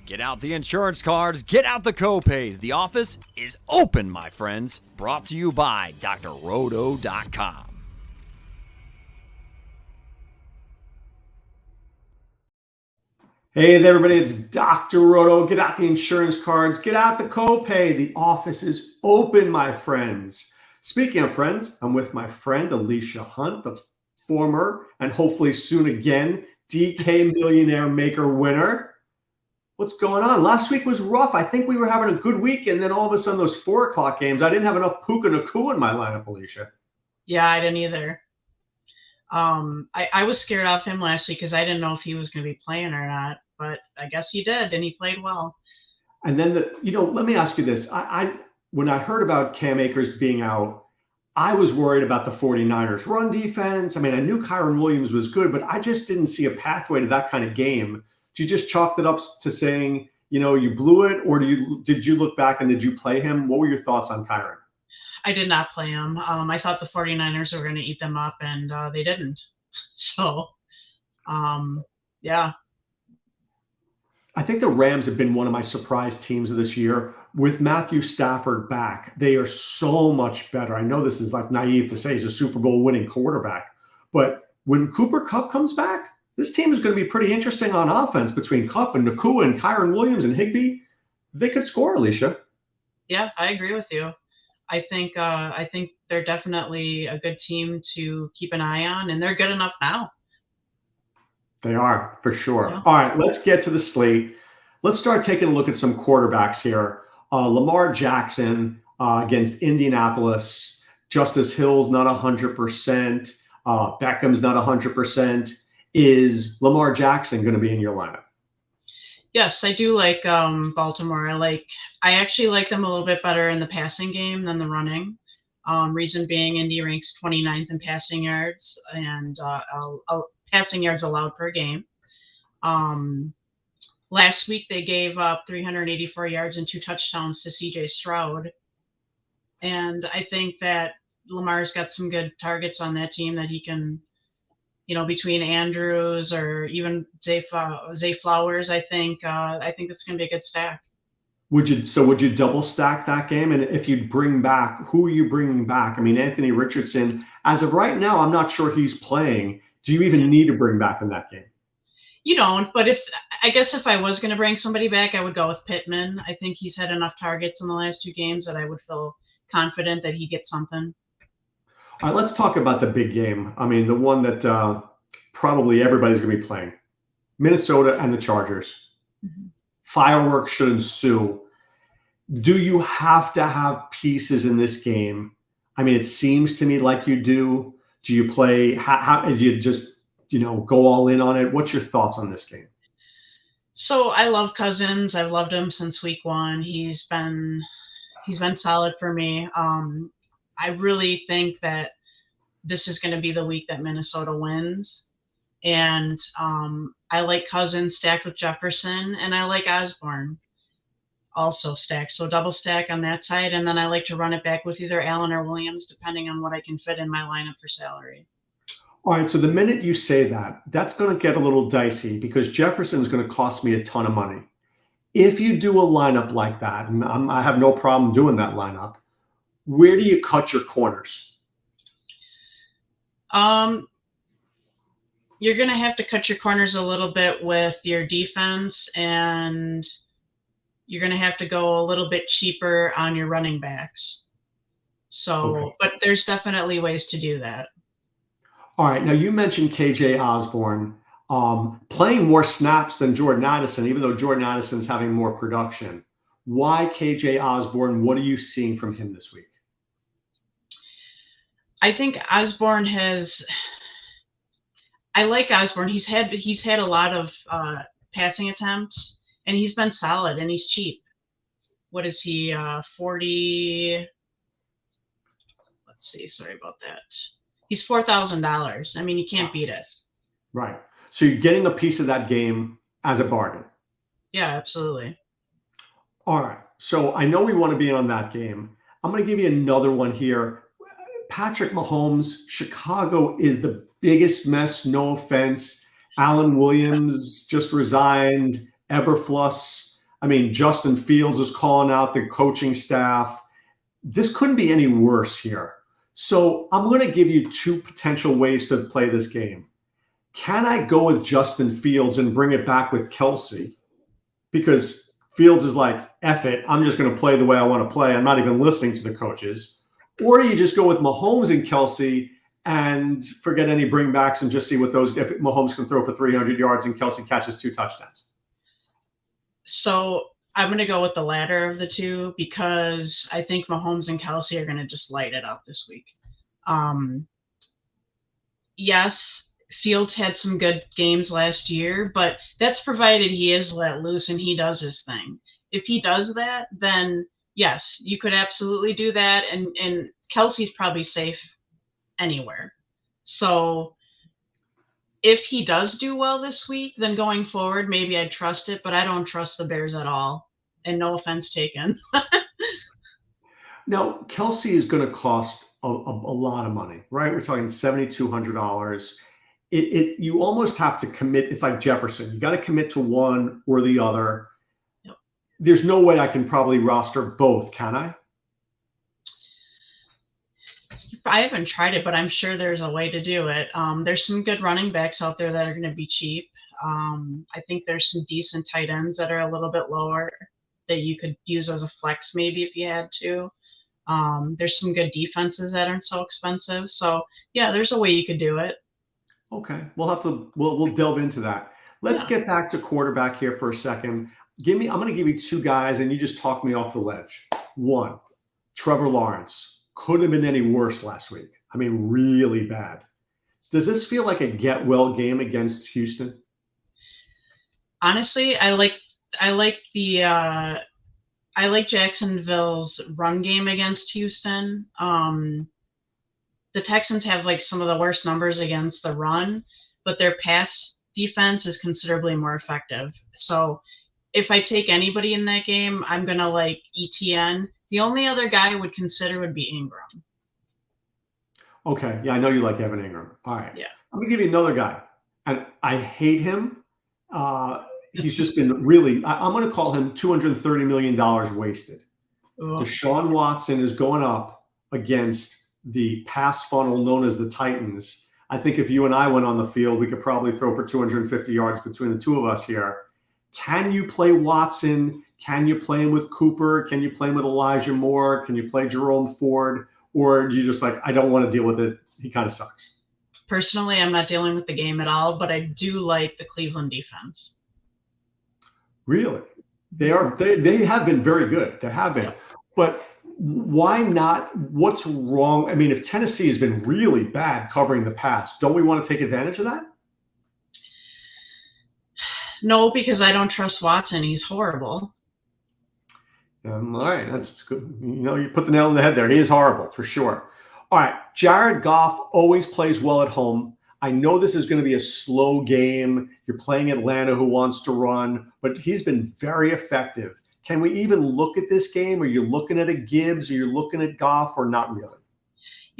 Get out the insurance cards, get out the copays. The office is open, my friends. Brought to you by drroto.com. Hey there, everybody, it's Dr. Roto. Get out the insurance cards, get out the copay. The office is open, my friends. Speaking of friends, I'm with my friend Alisha Hunt, the former and hopefully soon again DK Millionaire Maker winner. What's going on? Last week was rough. I think we were having a good week, and then all of a sudden those 4 o'clock games, I didn't have enough Puka Nakua in my lineup, Alisha. Yeah, I didn't either. I was scared off him last week because I didn't know if he was going to be playing or not, but I guess he did, and he played well. And then, let me ask you this. When I heard about Cam Akers being out, I was worried about the 49ers run defense. I mean, I knew Kyron Williams was good, but I just didn't see a pathway to that kind of game. Did you just chalk it up to saying, you blew it, or did you look back and did you play him? What were your thoughts on Kyron? I did not play him. I thought the 49ers were going to eat them up, and they didn't. So, yeah. I think the Rams have been one of my surprise teams of this year. With Matthew Stafford back, they are so much better. I know this is like naive to say he's a Super Bowl winning quarterback, but when Cooper Kupp comes back, this team is going to be pretty interesting on offense between Kupp and Nakua and Kyron Williams and Higbee. They could score, Alisha. Yeah, I agree with you. I think they're definitely a good team to keep an eye on, and they're good enough now. They are, for sure. Yeah. All right, let's get to the slate. Let's start taking a look at some quarterbacks here. Lamar Jackson against Indianapolis. Justice Hill's not 100%. Beckham's not 100%. Is Lamar Jackson going to be in your lineup? Yes, I do like Baltimore. I actually like them a little bit better in the passing game than the running. Reason being, Indy ranks 29th in passing yards and passing yards allowed per game. Last week they gave up 384 yards and 2 touchdowns to CJ Stroud. And I think that Lamar's got some good targets on that team that he can, between Andrews or even Zay Flowers, I think it's going to be a good stack. Would you double stack that game? And if you'd bring back, who are you bringing back? I mean, Anthony Richardson, as of right now, I'm not sure he's playing. Do you even need to bring back in that game? You don't, but if I was going to bring somebody back, I would go with Pittman. I think he's had enough targets in the last 2 games that I would feel confident that he gets something. All right, let's talk about the big game. I mean, the one that probably everybody's going to be playing. Minnesota and the Chargers. Mm-hmm. Fireworks should ensue. Do you have to have pieces in this game? I mean, it seems to me like you do. Do you play? How do you just go all in on it? What's your thoughts on this game? So I love Cousins. I've loved him since week 1. He's been solid for me. I really think that this is going to be the week that Minnesota wins. And I like Cousins stacked with Jefferson, and I like Osborne also stacked. So double stack on that side. And then I like to run it back with either Allen or Williams, depending on what I can fit in my lineup for salary. All right, so the minute you say that, that's going to get a little dicey because Jefferson is going to cost me a ton of money. If you do a lineup like that, and I have no problem doing that lineup, where do you cut your corners? You're going to have to cut your corners a little bit with your defense, and you're going to have to go a little bit cheaper on your running backs. So, okay. But there's definitely ways to do that. All right. Now, you mentioned KJ Osborne playing more snaps than Jordan Addison, even though Jordan Addison's having more production. Why KJ Osborne? What are you seeing from him this week? I think Osborne I like Osborne. He's had a lot of passing attempts, and he's been solid, and he's cheap. What is he? 40. Let's see. Sorry about that. He's $4,000. I mean, you can't beat it. Right. So you're getting a piece of that game as a bargain. Yeah, absolutely. All right. So I know we want to be on that game. I'm going to give you another one here. Patrick Mahomes, Chicago is the biggest mess. No offense. Allen Williams just resigned. Eberflus I mean, Justin Fields is calling out the coaching staff. This couldn't be any worse here. So I'm going to give you two potential ways to play this game. Can I go with Justin Fields and bring it back with Kelsey? Because Fields is like, F it, I'm just going to play the way I want to play. I'm not even listening to the coaches. Or you just go with Mahomes and Kelsey and forget any bringbacks and just see what those, if Mahomes can throw for 300 yards and Kelsey catches 2 touchdowns. So I'm going to go with the latter of the two because I think Mahomes and Kelsey are going to just light it up this week. Yes, Fields had some good games last year, but that's provided he is let loose and he does his thing. If he does that, then yes, you could absolutely do that. And Kelsey's probably safe anywhere. So if he does do well this week, then going forward, maybe I'd trust it, but I don't trust the Bears at all. And no offense taken. Now, Kelsey is going to cost a lot of money, right? We're talking $7,200. You almost have to commit. It's like Jefferson. You got to commit to one or the other. Yep. There's no way I can probably roster both, can I? I haven't tried it, but I'm sure there's a way to do it. There's some good running backs out there that are going to be cheap. I think there's some decent tight ends that are a little bit lower that you could use as a flex maybe if you had to. There's some good defenses that aren't so expensive. So yeah, there's a way you could do it. Okay, we'll delve into that. Let's get back to quarterback here for a second. I'm going to give you two guys, and you just talk me off the ledge. One, Trevor Lawrence. Couldn't have been any worse last week. I mean, really bad. Does this feel like a get well game against Houston? Honestly, I like Jacksonville's run game against Houston. The Texans have like some of the worst numbers against the run, but their pass defense is considerably more effective. So if I take anybody in that game, I'm going to like ETN. The only other guy I would consider would be Ingram. Okay. Yeah, I know you like Evan Ingram. All right. Yeah. I'm going to give you another guy. And I hate him. He's just been really, I'm going to call him $230 million wasted. Ooh. Deshaun Watson is going up against the pass funnel known as the Titans. I think if you and I went on the field, we could probably throw for 250 yards between the two of us here. Can you play Watson? Can you play him with Cooper? Can you play him with Elijah Moore? Can you play Jerome Ford? Or do you just like, I don't want to deal with it. He kind of sucks. Personally, I'm not dealing with the game at all, but I do like the Cleveland defense. Really? They have been very good. They have been. But why not? What's wrong? I mean, if Tennessee has been really bad covering the pass, don't we want to take advantage of that? No, because I don't trust Watson. He's horrible. All right, that's good. You put the nail on the head there. He is horrible, for sure. All right, Jared Goff always plays well at home. I know this is going to be a slow game. You're playing Atlanta, who wants to run, but he's been very effective. Can we even look at this game? Are you looking at a Gibbs? Are you looking at Goff, or not really?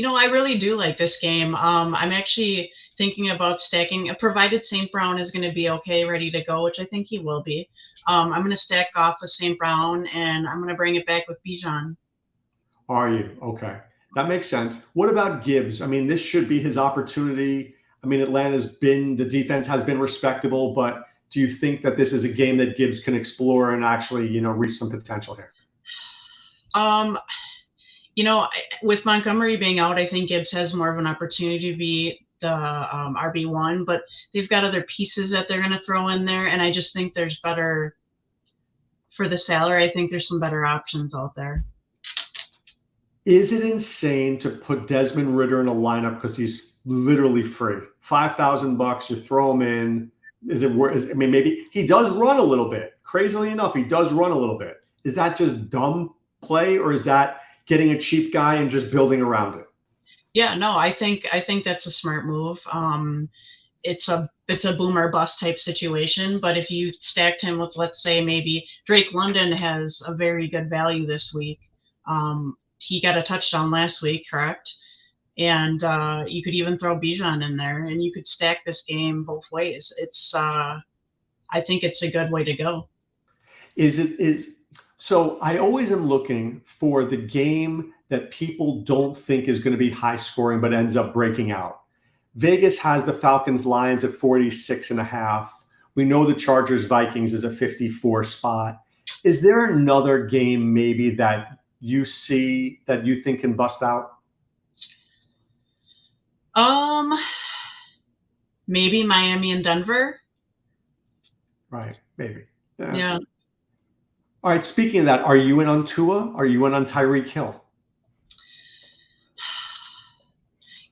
I really do like this game. I'm actually thinking about stacking, provided St. Brown is going to be okay, ready to go, which I think he will be. I'm going to stack Goff with St. Brown, and I'm going to bring it back with Bijan. Are you? Okay. That makes sense. What about Gibbs? I mean, this should be his opportunity. I mean, the defense has been respectable, but do you think that this is a game that Gibbs can explore and actually, reach some potential here? With Montgomery being out, I think Gibbs has more of an opportunity to be the RB1, but they've got other pieces that they're going to throw in there. And I just think there's better for the salary. I think there's some better options out there. Is it insane to put Desmond Ridder in a lineup because he's literally free? $5,000, you throw him in. Is it worth? I mean, maybe he does run a little bit. Crazily enough, he does run a little bit. Is that just dumb play, or is that getting a cheap guy and just building around it? Yeah, no, I think that's a smart move. It's a boomer bust type situation, but if you stacked him with, let's say, maybe Drake London has a very good value this week. He got a touchdown last week, correct? And you could even throw Bijan in there, and you could stack this game both ways. I think it's a good way to go. So I always am looking for the game that people don't think is going to be high scoring, but ends up breaking out. Vegas has the Falcons Lions at 46.5. We know the Chargers Vikings is a 54 spot. Is there another game maybe that you see that you think can bust out? Maybe Miami and Denver. Right, maybe. Yeah. All right, speaking of that, are you in on Tua? Are you in on Tyreek Hill?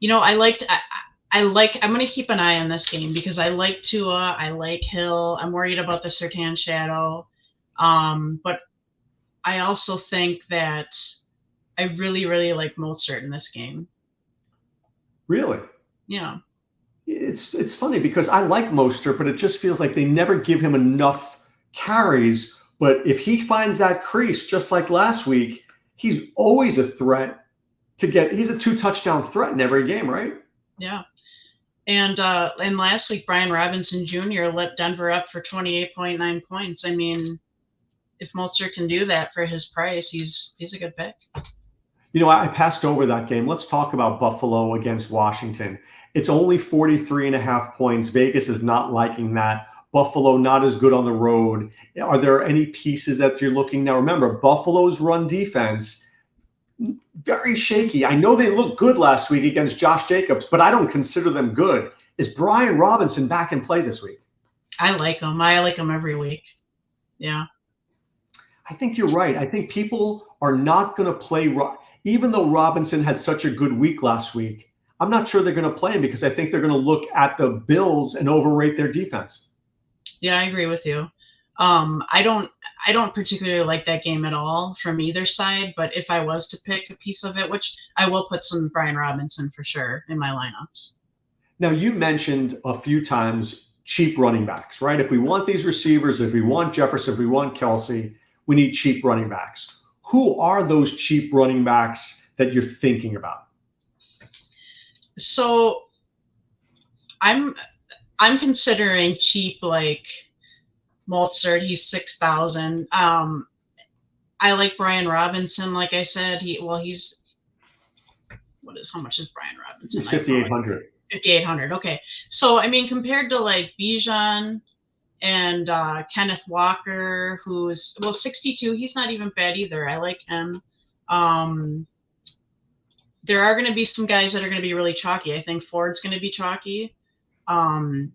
I'm going to keep an eye on this game because I like Tua. I like Hill. I'm worried about the Surtain shadow. But I also think that I really, really like Mostert in this game. Really? Yeah. It's funny because I like Mostert, but it just feels like they never give him enough carries. But if he finds that crease, just like last week, he's always a threat he's a 2-touchdown threat in every game, right? Yeah. And last week, Brian Robinson Jr. lit Denver up for 28.9 points. I mean, if Mostert can do that for his price, he's a good pick. I passed over that game. Let's talk about Buffalo against Washington. It's only 43.5 points. Vegas is not liking that. Buffalo not as good on the road. Are there any pieces that you're looking now? Remember, Buffalo's run defense, very shaky. I know they looked good last week against Josh Jacobs, but I don't consider them good. Is Brian Robinson back in play this week? I like him. I like him every week. Yeah. I think you're right. I think people are not going to play, even though Robinson had such a good week last week, I'm not sure they're going to play him because I think they're going to look at the Bills and overrate their defense. Yeah, I agree with you. I don't particularly like that game at all from either side, but if I was to pick a piece of it, which I will put some Brian Robinson for sure in my lineups. Now, you mentioned a few times cheap running backs, right? If we want these receivers, if we want Jefferson, if we want Kelsey, we need cheap running backs. Who are those cheap running backs that you're thinking about? So I'm considering cheap, like Mostert. He's 6,000. I like Brian Robinson. Like I said, how much is Brian Robinson? He's 5,800. 5,800. Okay. So, I mean, compared to like Bijan and Kenneth Walker, who's 62, he's not even bad either. I like him. There are going to be some guys that are going to be really chalky. I think Ford's going to be chalky. I'm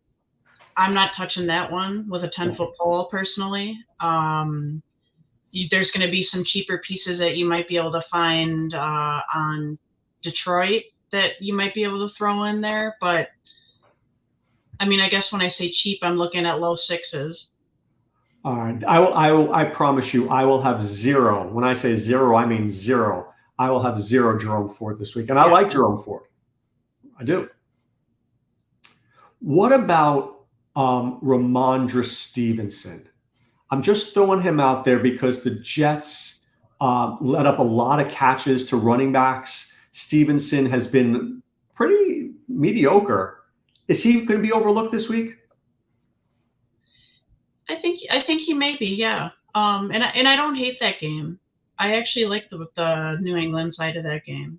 not touching that one with a 10-foot pole personally. There's going to be some cheaper pieces that you might be able to find on Detroit that you might be able to throw in there. But I mean, I guess when I say cheap, I'm looking at low sixes. All right. I promise you, I will have zero. When I say zero, I mean zero. I will have zero Jerome Ford this week. And I like Jerome Ford. I do. What about Ramondre Stevenson? I'm just throwing him out there because the Jets let up a lot of catches to running backs. Stevenson has been pretty mediocre. Is he going to be overlooked this week? I think he may be, yeah. And I don't hate that game. I actually like the New England side of that game.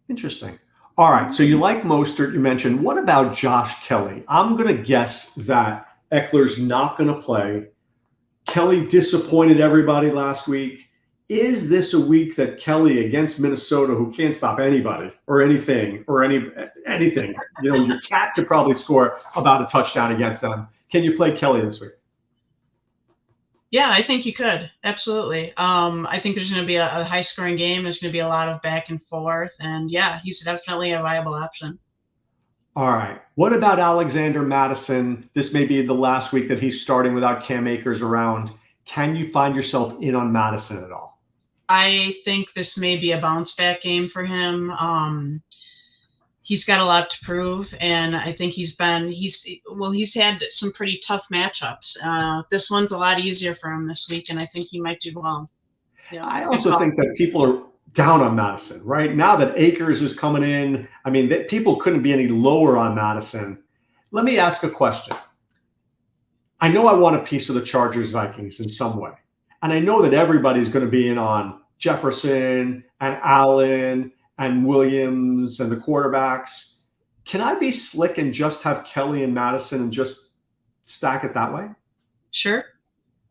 Interesting. All right. So you like Mostert, you mentioned. What about Josh Kelly? I'm going to guess that Eckler's not going to play. Kelly disappointed everybody last week. Is this a week that Kelly against Minnesota, who can't stop anybody or anything or anything, your cat could probably score about a touchdown against them. Can you play Kelly this week? Yeah, I think you could. Absolutely. I think there's going to be a high-scoring game. There's going to be a lot of back and forth. And, yeah, he's definitely a viable option. All right. What about Alexander Mattison? This may be the last week that he's starting without Cam Akers around. Can you find yourself in on Mattison at all? I think this may be a bounce-back game for him. He's got a lot to prove, and I think he's had some pretty tough matchups. This one's a lot easier for him this week, and I think he might do well. Yeah. I also think that people are down on Mattison, right? Now that Akers is coming in, I mean, people couldn't be any lower on Mattison. Let me ask a question. I know I want a piece of the Chargers Vikings in some way. And I know that everybody's going to be in on Jefferson and Allen and Williams and the quarterbacks. Can I be slick and just have Kelly and Madison and just stack it that way? Sure.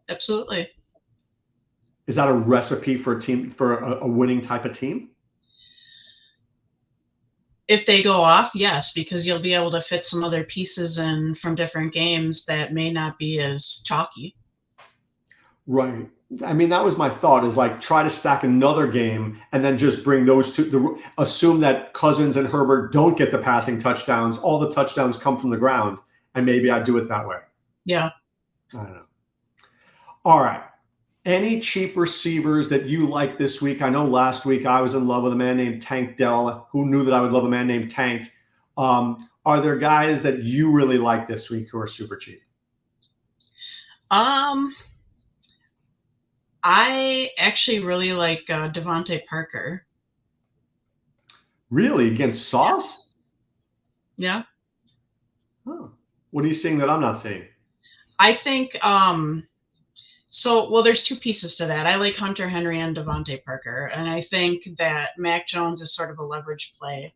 Absolutely. Is that a recipe for a team, for a winning type of team? If they go off, yes, because you'll be able to fit some other pieces in from different games that may not be as chalky. Right. I mean, that was my thought, is like try to stack another game and then just bring those two, assume that Cousins and Herbert don't get the passing touchdowns. All the touchdowns come from the ground, and maybe I do it that way. Yeah. I don't know. All right. Any cheap receivers that you like this week? I know last week I was in love with a man named Tank Dell. Who knew that I would love a man named Tank? Are there guys that you really like this week who are super cheap? I actually really like Devontae Parker. Really? Against Sauce? Yeah. Oh. What are you seeing that I'm not seeing? I think there's two pieces to that. I like Hunter Henry and Devontae Parker, and I think that Mac Jones is sort of a leverage play.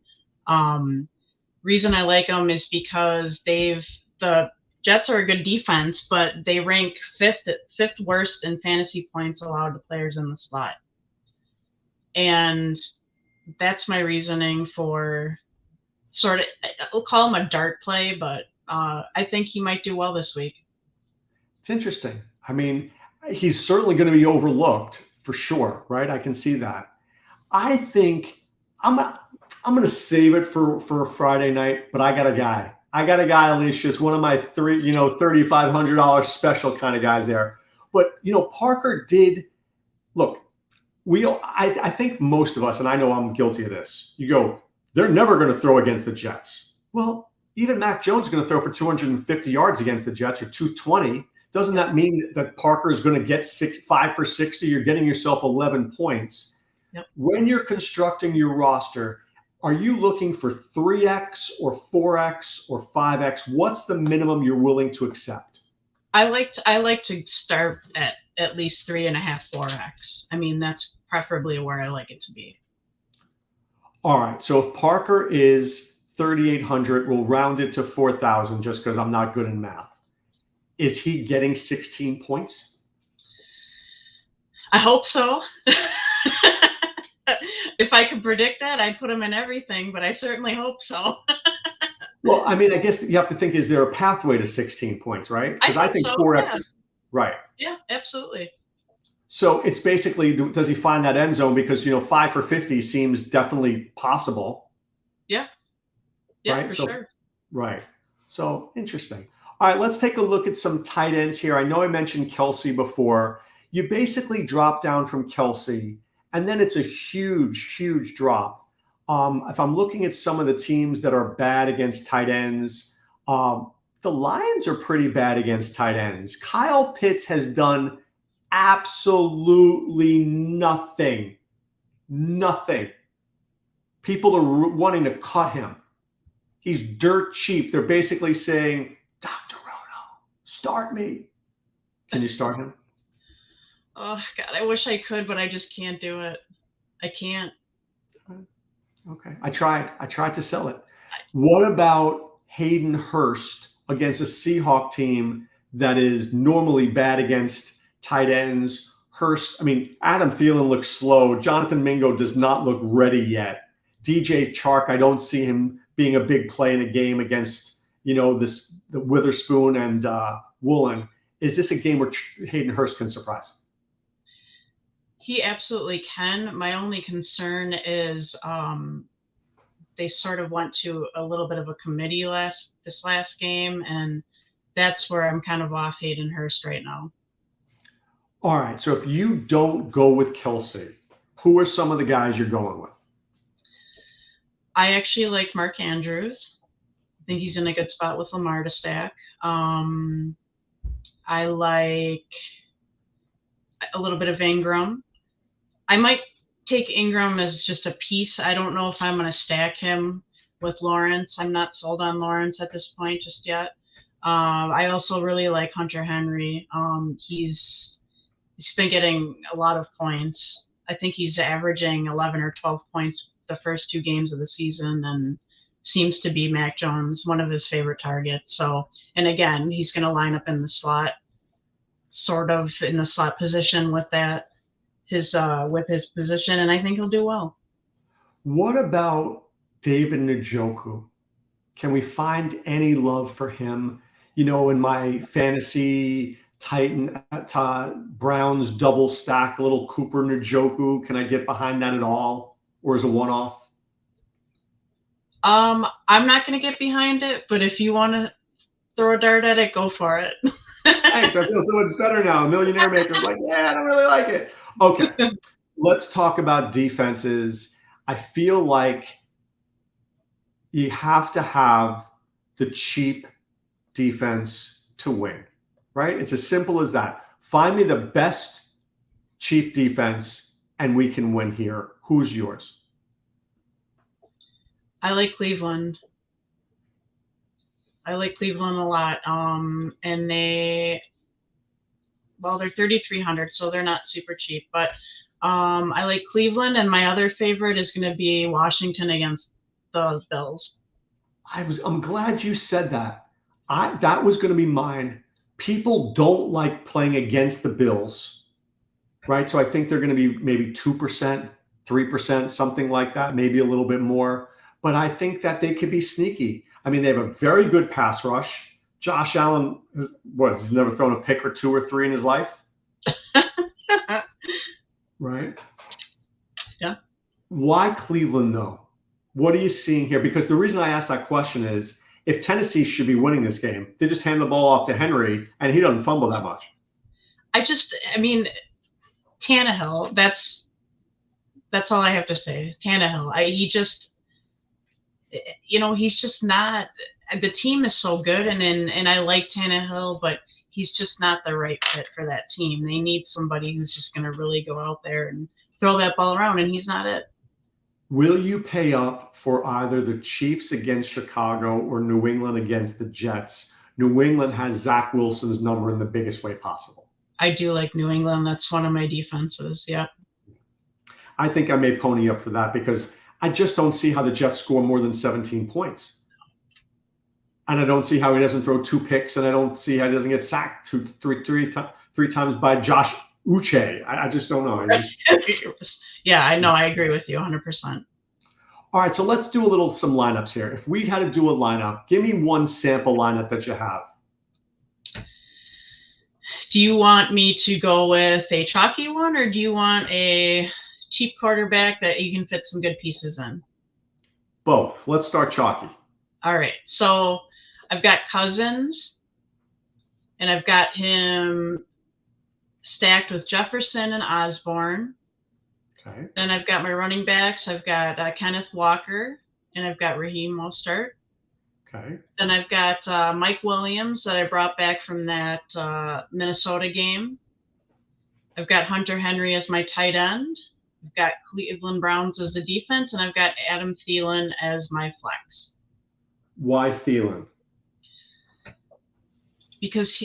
Reason I like them is because the Jets are a good defense, but they rank fifth worst in fantasy points allowed to players in the slot. And that's my reasoning for sort of, I'll call him a dart play, but I think he might do well this week. It's interesting. I mean, he's certainly going to be overlooked for sure, right? I can see that. I think I'm going to save it for Friday night, but I got a guy. Alisha. It's one of my $3,500 special kind of guys there. But, Parker did look. I think most of us, and I know I'm guilty of this. You go, they're never going to throw against the Jets. Well, even Mac Jones is going to throw for 250 yards against the Jets, or 220. Doesn't that mean that Parker is going to get 5 for 60? You're getting yourself 11 points. Yep. When you're constructing your roster, are you looking for 3x or 4x or 5x? What's the minimum you're willing to accept? I like to start at least 3.5, 4x. I mean, that's preferably where I like it to be. All right. So if Parker is 3,800, we'll round it to 4,000 just because I'm not good in math. Is he getting 16 points? I hope so. If I could predict that, I'd put him in everything, but I certainly hope so. Well, I mean, I guess you have to think, is there a pathway to 16 points, right? Because I think so, 4x, yeah. Right. Yeah, absolutely. So it's basically, does he find that end zone? Because, 5 for 50 seems definitely possible. Yeah. Yeah, right? for sure. Right. So interesting. All right, let's take a look at some tight ends here. I know I mentioned Kelsey before. You basically drop down from Kelsey, and then it's a huge, huge drop. If I'm looking at some of the teams that are bad against tight ends, the Lions are pretty bad against tight ends. Kyle Pitts has done absolutely nothing. Nothing. People are wanting to cut him. He's dirt cheap. They're basically saying, Dr. Roto, start me. Can you start him? Oh, God, I wish I could, but I just can't do it. I can't. Okay. I tried to sell it. What about Hayden Hurst against a Seahawk team that is normally bad against tight ends? Adam Thielen looks slow. Jonathan Mingo does not look ready yet. DJ Chark, I don't see him being a big play in a game against, the Witherspoon and Woolen. Is this a game where Hayden Hurst can surprise? He absolutely can. My only concern is they sort of went to a little bit of a committee this last game, and that's where I'm kind of off Hayden Hurst right now. All right. So if you don't go with Kelsey, who are some of the guys you're going with? I actually like Mark Andrews. I think he's in a good spot with Lamar to stack. I like a little bit of Ingram. I might take Ingram as just a piece. I don't know if I'm going to stack him with Lawrence. I'm not sold on Lawrence at this point just yet. I also really like Hunter Henry. He's been getting a lot of points. I think he's averaging 11 or 12 points the first 2 games of the season, and seems to be Mac Jones, one of his favorite targets. So, and again, he's going to line up in the slot, sort of in the slot position with his position, and I think he'll do well. What about David Njoku? Can we find any love for him? You know, in my fantasy Titan Browns double stack, little Cooper Njoku, can I get behind that at all, or is it one-off? I'm not going to get behind it, but if you want to throw a dart at it, go for it. Thanks. I feel so much better now. Millionaire Maker's like, yeah, I don't really like it. Okay, let's talk about defenses. I feel like you have to have the cheap defense to win, right? It's as simple as that. Find me the best cheap defense and we can win here. Who's yours? I like Cleveland. I like Cleveland a lot. And they're 3,300, so they're not super cheap. But I like Cleveland, and my other favorite is going to be Washington against the Bills. I'm glad you said that. That was going to be mine. People don't like playing against the Bills, right? So I think they're going to be maybe 2%, 3%, something like that, maybe a little bit more. But I think that they could be sneaky. I mean, they have a very good pass rush. Josh Allen, he's never thrown a pick or 2 or 3 in his life? Right? Yeah. Why Cleveland, though? What are you seeing here? Because the reason I asked that question is if Tennessee should be winning this game, they just hand the ball off to Henry, and he doesn't fumble that much. I mean, Tannehill, that's all I have to say. Tannehill, he's just not – the team is so good, and I like Tannehill, but he's just not the right fit for that team. They need somebody who's just going to really go out there and throw that ball around, and he's not it. Will you pay up for either the Chiefs against Chicago or New England against the Jets? New England has Zach Wilson's number in the biggest way possible. I do like New England. That's one of my defenses, yeah. I think I may pony up for that because I just don't see how the Jets score more than 17 points. And I don't see how he doesn't throw 2 picks, and I don't see how he doesn't get sacked three times by Josh Uche. I just don't know. Yeah, I know. I agree with you 100%. All right, so let's do some lineups here. If we had to do a lineup, give me one sample lineup that you have. Do you want me to go with a chalky one, or do you want a cheap quarterback that you can fit some good pieces in? Both. Let's start chalky. All right, so I've got Cousins, and I've got him stacked with Jefferson and Osborne. Okay. Then I've got my running backs. I've got Kenneth Walker, and I've got Raheem Mostert. Okay. Then I've got Mike Williams that I brought back from that Minnesota game. I've got Hunter Henry as my tight end. I've got Cleveland Browns as the defense, and I've got Adam Thielen as my flex. Why Thielen? Because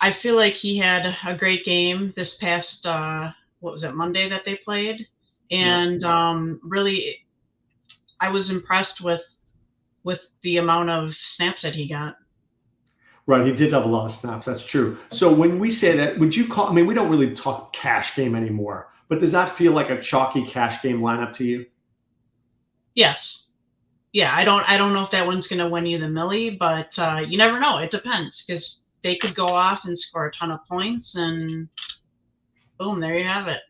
I feel like he had a great game this past, Monday that they played? And really, I was impressed with the amount of snaps that he got. Right, he did have a lot of snaps. That's true. So when we say that, would you call – I mean, we don't really talk cash game anymore, but does that feel like a chalky cash game lineup to you? Yes. Yeah, I don't know if that one's going to win you the millie, but you never know. It depends because they could go off and score a ton of points, and boom, there you have it.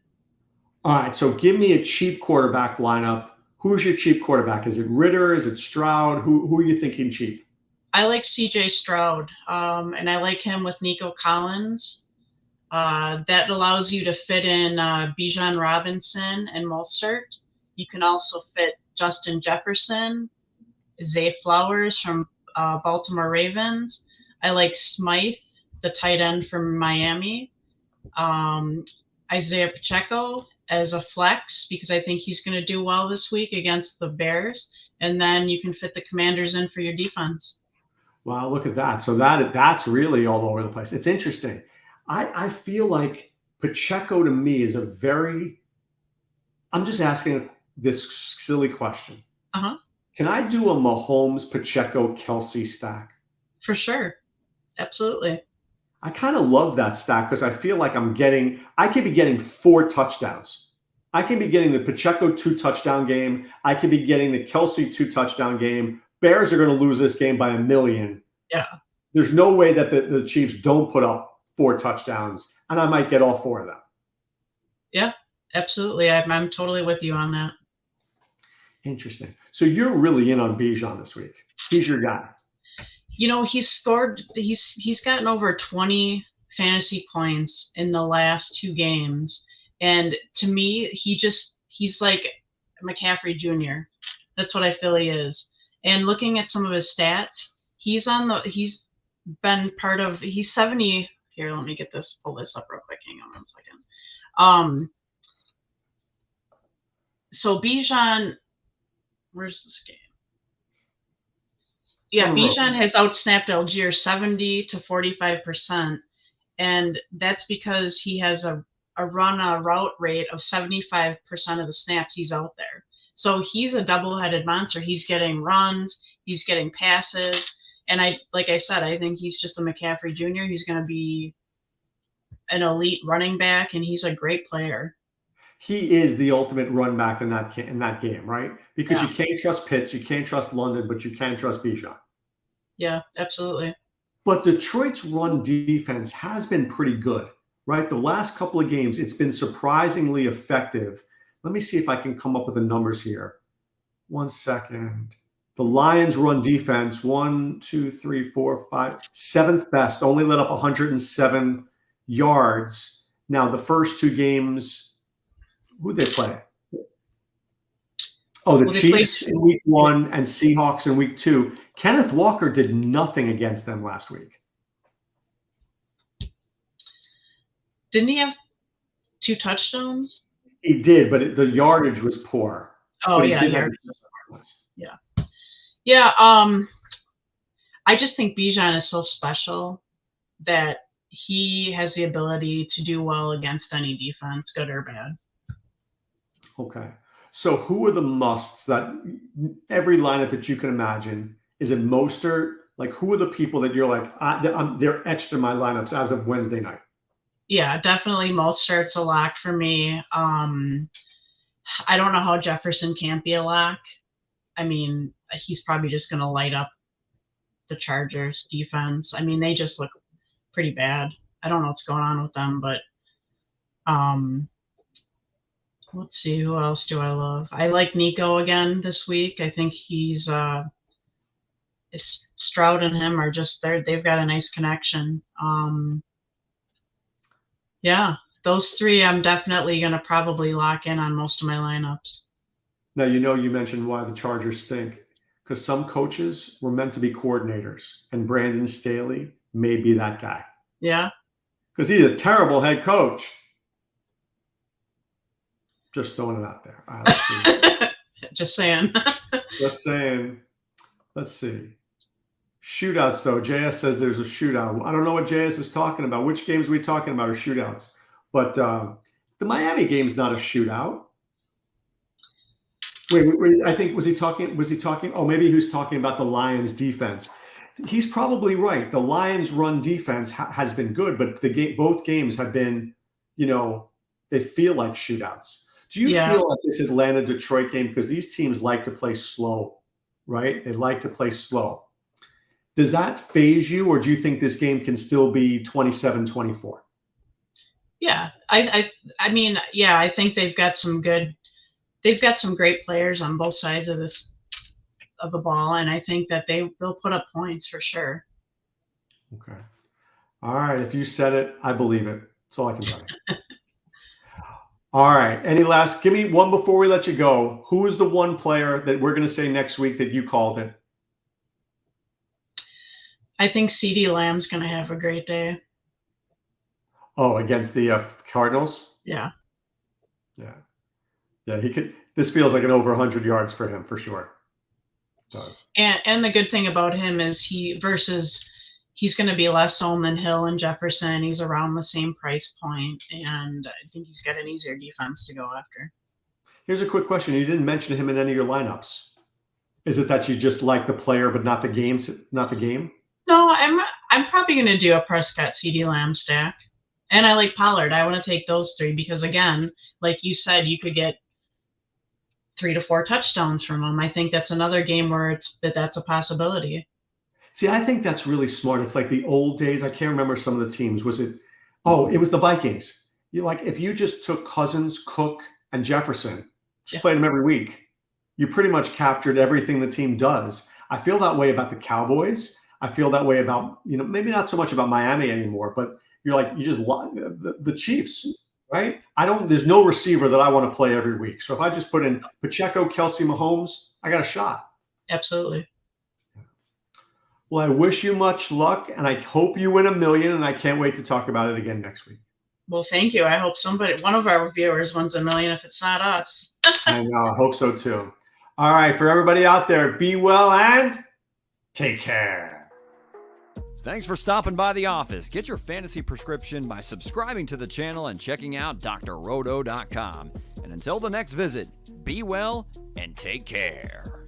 All right, so give me a cheap quarterback lineup. Who's your cheap quarterback? Is it Ritter? Is it Stroud? Who are you thinking cheap? I like CJ Stroud, and I like him with Nico Collins. That allows you to fit in Bijan Robinson and Mostert. You can also fit Justin Jefferson, Zay Flowers from Baltimore Ravens. I like Smythe, the tight end from Miami. Isaiah Pacheco as a flex because I think he's going to do well this week against the Bears. And then you can fit the Commanders in for your defense. Wow, look at that. So that's really all over the place. It's interesting. I feel like Pacheco to me is a very. I'm just asking this silly question. Uh-huh. Can I do a Mahomes, Pacheco, Kelsey stack? For sure. Absolutely. I kind of love that stack because I feel like I could be getting 4 touchdowns. I can be getting the Pacheco 2 touchdown game. I could be getting the Kelsey 2 touchdown game. Bears are going to lose this game by 1,000,000. Yeah. There's no way that the Chiefs don't put up 4 touchdowns, and I might get all 4 of them. Yeah, absolutely. I'm totally with you on that. Interesting. So you're really in on Bijan this week. He's your guy. He's gotten over 20 fantasy points in the last 2 games. And to me, he's like McCaffrey Jr. That's what I feel he is. And looking at some of his stats, he's been part of, he's 70. Here, let me pull this up real quick. Hang on 1 second. So Bijan, where's this game? Yeah, Bijan has outsnapped Algier 70 to 45%, and that's because he has a route rate of 75% of the snaps he's out there. So he's a double-headed monster. He's getting runs, he's getting passes, and like I said, I think he's just a McCaffrey Jr. He's going to be an elite running back, and he's a great player. He is the ultimate run back in that game, right? Because you can't trust Pitts, you can't trust London, but you can trust Bijan. Yeah, absolutely. But Detroit's run defense has been pretty good, right? The last couple of games, it's been surprisingly effective. Let me see if I can come up with the numbers here. 1 second. The Lions run defense, 1, 2, 3, 4, 5, 7th best, only let up 107 yards. Now, the first 2 games, who'd they play? Oh, the Chiefs in week 1 and Seahawks in week 2. Kenneth Walker did nothing against them last week. Didn't he have 2 touchdowns? He did, but the yardage was poor. Oh, but yeah. Yeah. Yeah. I just think Bijan is so special that he has the ability to do well against any defense, good or bad. Okay. So who are the musts that every lineup that you can imagine? Is it Mostert? Like, who are the people that you're like, they're etched in my lineups as of Wednesday night? Yeah, definitely Mostert's a lock for me. I don't know how Jefferson can't be a lock. I mean, he's probably just going to light up the Chargers defense. I mean, they just look pretty bad. I don't know what's going on with them, but let's see, who else do I love? I like Nico again this week. I think he's Stroud and him are just they've got a nice connection. Yeah, those 3 I'm definitely going to probably lock in on most of my lineups. Now, you mentioned why the Chargers stink, because some coaches were meant to be coordinators, and Brandon Staley may be that guy. Yeah. Because he's a terrible head coach. Just throwing it out there. All right, let's see. Just saying. Just saying. Let's see. Shootouts, though. JS says there's a shootout. I don't know what JS is talking about. Which games are we talking about are shootouts? But the Miami game's not a shootout. Wait, I think was he talking? Oh, maybe he was talking about the Lions defense. He's probably right. The Lions run defense has been good, but both games have been, they feel like shootouts. Do you feel like this Atlanta-Detroit game, because these teams like to play slow, right? They like to play slow. Does that phase you, or do you think this game can still be 27-24? Yeah, I mean, yeah, I think they've got some great players on both sides of the ball, and I think that they'll put up points for sure. Okay. All right. If you said it, I believe it. That's all I can tell you. All right. Give me one before we let you go. Who is the one player that we're going to say next week that you called it? I think CeeDee Lamb's going to have a great day. Oh, against the Cardinals? Yeah. Yeah. Yeah, he could. This feels like an over 100 yards for him, for sure. It does. And the good thing about him is he's going to be less owned than Hill and Jefferson. He's around the same price point, and I think he's got an easier defense to go after. Here's a quick question. You didn't mention him in any of your lineups. Is it that you just like the player but not the game? No, I'm probably going to do a Prescott CeeDee Lamb stack. And I like Pollard. I want to take those three because, again, like you said, you could get 3 to 4 touchdowns from him. I think that's another game where that's a possibility. See, I think that's really smart. It's like the old days. I can't remember some of the teams. It was the Vikings. If you just took Cousins, Cook, and Jefferson, just played them every week, you pretty much captured everything the team does. I feel that way about the Cowboys. I feel that way about, maybe not so much about Miami anymore, but you just the Chiefs, right? There's no receiver that I want to play every week. So if I just put in Pacheco, Kelsey, Mahomes, I got a shot. Absolutely. Well, I wish you much luck, and I hope you win $1 million, and I can't wait to talk about it again next week. Well, thank you. I hope one of our viewers wins $1 million if it's not us. I know. I hope so too. All right. For everybody out there, be well and take care. Thanks for stopping by the office. Get your fantasy prescription by subscribing to the channel and checking out drroto.com. And until the next visit, be well and take care.